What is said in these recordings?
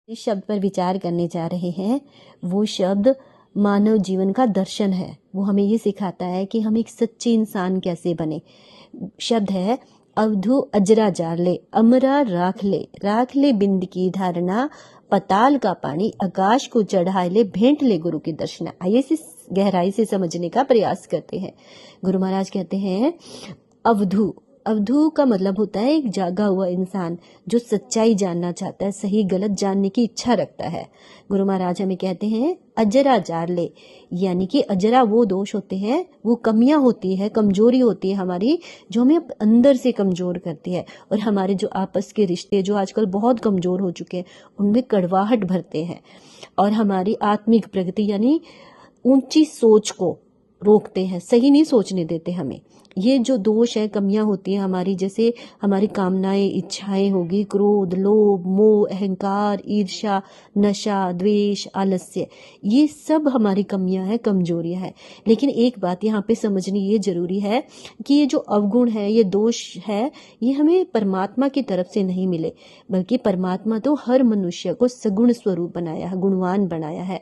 इस शब्द पर विचार करने जा रहे हैं। वो शब्द मानव जीवन का दर्शन है। वो हमें ये सिखाता है कि हम एक सच्चे इंसान कैसे बने। शब्द है अवधु अजरा जार ले, अमरा राख ले बिंद की धारणा, पताल का पानी आकाश को चढ़ाए ले, भेंट ले गुरु की दर्शना। आइए इसे गहराई से समझने का प्रयास करते हैं। गुरु महाराज कहते हैं अवधु। अवधू का मतलब होता है एक जागा हुआ इंसान जो सच्चाई जानना चाहता है, सही गलत जानने की इच्छा रखता है। गुरु महाराज हमें कहते हैं अजरा जार ले, यानी कि अजरा वो दोष होते हैं, वो कमियां होती है, कमजोरी होती है हमारी, जो हमें अंदर से कमजोर करती है। और हमारे जो आपस के रिश्ते जो आजकल बहुत कमजोर हो चुके हैं, उनमें कड़वाहट भरते हैं और हमारी आत्मिक प्रगति यानी ऊंची सोच को रोकते हैं, सही नहीं सोचने देते हमें। ये जो दोष है, कमियां होती हैं हमारी, जैसे हमारी कामनाएं, इच्छाएं होगी, क्रोध, लोभ, मोह, अहंकार, ईर्ष्या, नशा, द्वेष, आलस्य, ये सब हमारी कमियां हैं, कमजोरियां हैं। लेकिन एक बात यहाँ पे समझनी ये जरूरी है कि ये जो अवगुण है, ये दोष है, ये हमें परमात्मा की तरफ से नहीं मिले, बल्कि परमात्मा तो हर मनुष्य को सगुण स्वरूप बनाया है, गुणवान बनाया है,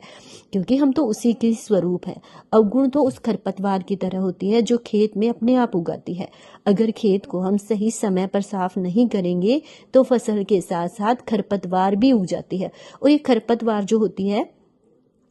क्योंकि हम तो उसी के स्वरूप है। अवगुण तो उस खरपतवार की तरह होती है जो खेत में अपने आप उगाती है। अगर खेत को हम सही समय पर साफ नहीं करेंगे तो फसल के साथ साथ खरपतवार भी उग जाती है। और ये खरपतवार जो होती है,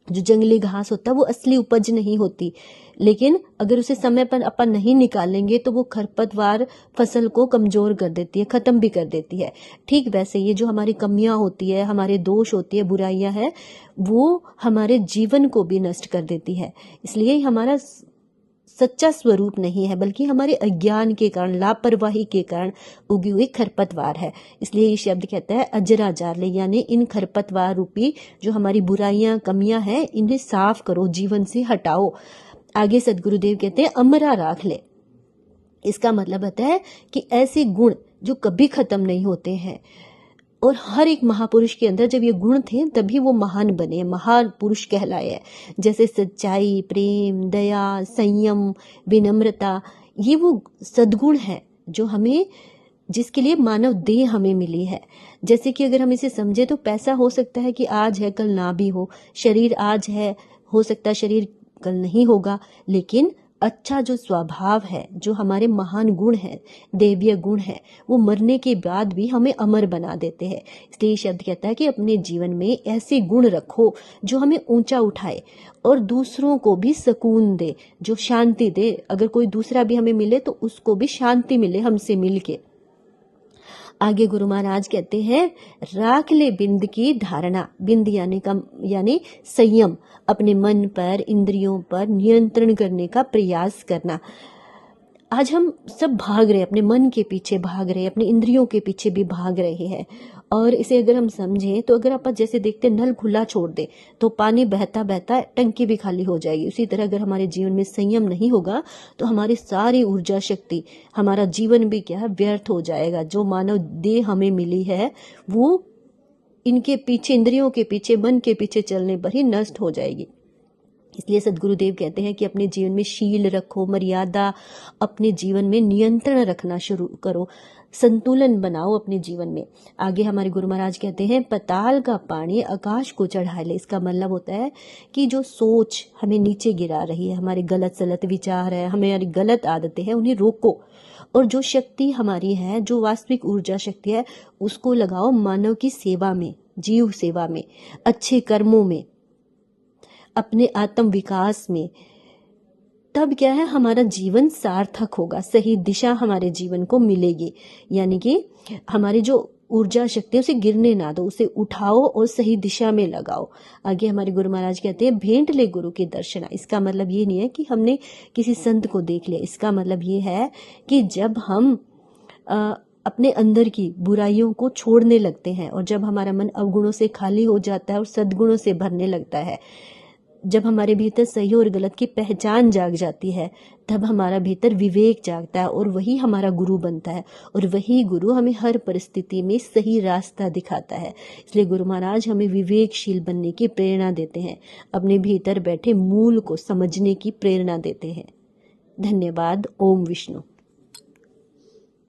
जो जंगली घास होता है, वो असली उपज नहीं होती, लेकिन अगर उसे समय पर अपन नहीं निकालेंगे तो वो खरपतवार फसल को कमजोर कर देती है, खत्म भी कर देती है। ठीक वैसे ये जो हमारी कमियां होती है, हमारे दोष होती है, बुराइयां हैं, वो हमारे जीवन को भी नष्ट कर देती है। इसलिए हमारा सच्चा स्वरूप नहीं है, बल्कि हमारे अज्ञान के कारण, लापरवाही के कारण उगी हुई खरपतवार है। इसलिए ये शब्द कहता है अजरा जार ले, यानी इन खरपतवार रूपी जो हमारी बुराइयां, कमियां हैं, इन्हें साफ करो, जीवन से हटाओ। आगे सदगुरुदेव कहते हैं अमरा राख ले। इसका मतलब होता है कि ऐसे गुण जो कभी खत्म नहीं होते हैं, और हर एक महापुरुष के अंदर जब ये गुण थे तभी वो महान बने, महान पुरुष कहलाए हैं। जैसे सच्चाई, प्रेम, दया, संयम, विनम्रता, ये वो सद्गुण है जो हमें, जिसके लिए मानव देह हमें मिली है। जैसे कि अगर हम इसे समझे तो पैसा हो सकता है कि आज है कल ना भी हो, शरीर आज है, हो सकता है शरीर कल नहीं होगा, लेकिन अच्छा जो स्वभाव है, जो हमारे महान गुण हैं, देवीय गुण है, वो मरने के बाद भी हमें अमर बना देते हैं। इसलिए शब्द कहता है कि अपने जीवन में ऐसे गुण रखो जो हमें ऊंचा उठाए और दूसरों को भी सुकून दे, जो शांति दे। अगर कोई दूसरा भी हमें मिले तो उसको भी शांति मिले हमसे मिलके। आगे गुरु महाराज कहते हैं राख ले बिंद की धारणा। बिंद यानी संयम, अपने मन पर, इंद्रियों पर नियंत्रण करने का प्रयास करना। आज हम सब भाग रहे हैं, अपने मन के पीछे भाग रहे हैं, अपने इंद्रियों के पीछे भी भाग रहे हैं। और इसे अगर हम समझें तो अगर आप जैसे देखते नल खुला छोड़ दे तो पानी बहता बहता टंकी भी खाली हो जाएगी। उसी तरह अगर हमारे जीवन में संयम नहीं होगा तो हमारी सारी ऊर्जा शक्ति, हमारा जीवन भी क्या है, व्यर्थ हो जाएगा। जो मानव देह हमें मिली है वो इनके पीछे, इंद्रियों के पीछे, मन के पीछे चलने पर ही नष्ट हो जाएगी। इसलिए सदगुरुदेव कहते हैं कि अपने जीवन में शील रखो, मर्यादा, अपने जीवन में नियंत्रण रखना शुरू करो, संतुलन बनाओ अपने जीवन में। आगे हमारे गुरु महाराज कहते हैं पताल का पानी आकाश को चढ़ा ले। इसका मतलब होता है कि जो सोच हमें नीचे गिरा रही है, हमारे गलत सलत विचार है, हमारी गलत आदतें हैं, उन्हें रोको। और जो शक्ति हमारी है, जो वास्तविक ऊर्जा शक्ति है, उसको लगाओ मानव की सेवा में, जीव सेवा में, अच्छे कर्मों में, अपने आत्म विकास में। तब क्या है, हमारा जीवन सार्थक होगा, सही दिशा हमारे जीवन को मिलेगी। यानी कि हमारी जो ऊर्जा शक्ति है उसे गिरने ना दो, उसे उठाओ और सही दिशा में लगाओ। आगे हमारे गुरु महाराज कहते हैं भेंट ले गुरु की दर्शना। इसका मतलब ये नहीं है कि हमने किसी संत को देख लिया। इसका मतलब ये है कि जब हम अपने अंदर की बुराइयों को छोड़ने लगते हैं और जब हमारा मन अवगुणों से खाली हो जाता है और सद्गुणों से भरने लगता है, जब हमारे भीतर सही और गलत की पहचान जाग जाती है, तब हमारा भीतर विवेक जागता है और वही हमारा गुरु बनता है। और वही गुरु हमें हर परिस्थिति में सही रास्ता दिखाता है। इसलिए गुरु महाराज हमें विवेकशील बनने की प्रेरणा देते हैं, अपने भीतर बैठे मूल को समझने की प्रेरणा देते हैं। धन्यवाद। ओम विष्णु।